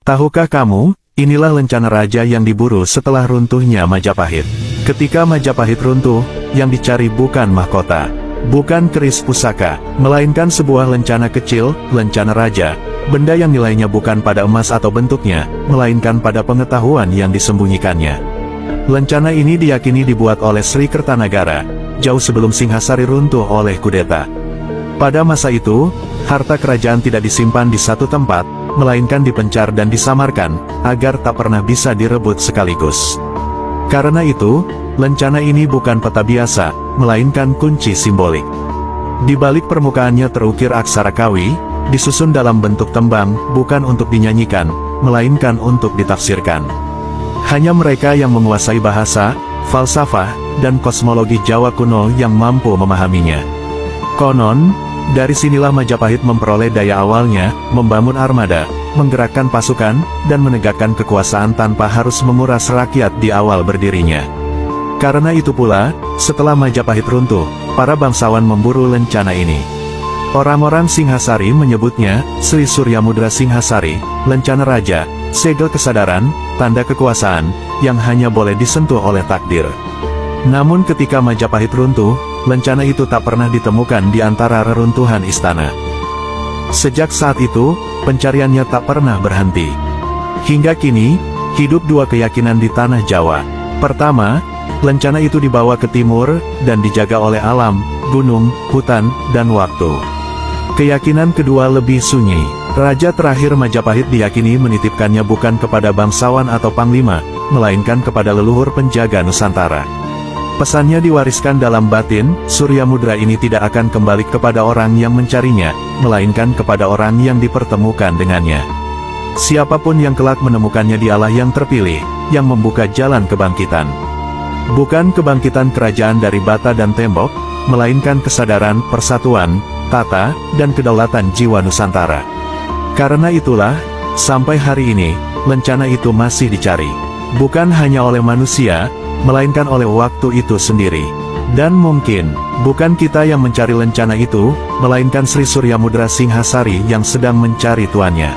Tahukah kamu, inilah lencana raja yang diburu setelah runtuhnya Majapahit. Ketika Majapahit runtuh, yang dicari bukan mahkota, bukan keris pusaka, melainkan sebuah lencana kecil, lencana raja. Benda yang nilainya bukan pada emas atau bentuknya, melainkan pada pengetahuan yang disembunyikannya. Lencana ini diyakini dibuat oleh Sri Kertanagara, jauh sebelum Singhasari runtuh oleh kudeta. Pada masa itu, harta kerajaan tidak disimpan di satu tempat, melainkan dipencar dan disamarkan, agar tak pernah bisa direbut sekaligus. Karena itu, lencana ini bukan peta biasa, melainkan kunci simbolik. Di balik permukaannya terukir aksara Kawi, disusun dalam bentuk tembang, bukan untuk dinyanyikan, melainkan untuk ditafsirkan. Hanya mereka yang menguasai bahasa, falsafah, dan kosmologi Jawa kuno yang mampu memahaminya. Konon, dari sinilah Majapahit memperoleh daya awalnya, membangun armada, menggerakkan pasukan, dan menegakkan kekuasaan tanpa harus menguras rakyat di awal berdirinya. Karena itu pula, setelah Majapahit runtuh, para bangsawan memburu lencana ini. Orang-orang Singhasari menyebutnya, Sri Suryamudra Singhasari, lencana raja, segel kesadaran, tanda kekuasaan, yang hanya boleh disentuh oleh takdir. Namun ketika Majapahit runtuh, lencana itu tak pernah ditemukan di antara reruntuhan istana. Sejak saat itu, pencariannya tak pernah berhenti. Hingga kini, hidup dua keyakinan di tanah Jawa. Pertama, lencana itu dibawa ke timur, dan dijaga oleh alam, gunung, hutan, dan waktu. Keyakinan kedua lebih sunyi. Raja terakhir Majapahit diyakini menitipkannya bukan kepada bangsawan atau panglima, melainkan kepada leluhur penjaga Nusantara. Pesannya diwariskan dalam batin, Suryamudra ini tidak akan kembali kepada orang yang mencarinya, melainkan kepada orang yang dipertemukan dengannya. Siapapun yang kelak menemukannya dialah yang terpilih, yang membuka jalan kebangkitan. Bukan kebangkitan kerajaan dari bata dan tembok, melainkan kesadaran, persatuan, tata, dan kedaulatan jiwa Nusantara. Karena itulah, sampai hari ini, lencana itu masih dicari. Bukan hanya oleh manusia, melainkan oleh waktu itu sendiri. Dan mungkin, bukan kita yang mencari lencana itu, melainkan Sri Suryamudra Singhasari yang sedang mencari tuannya.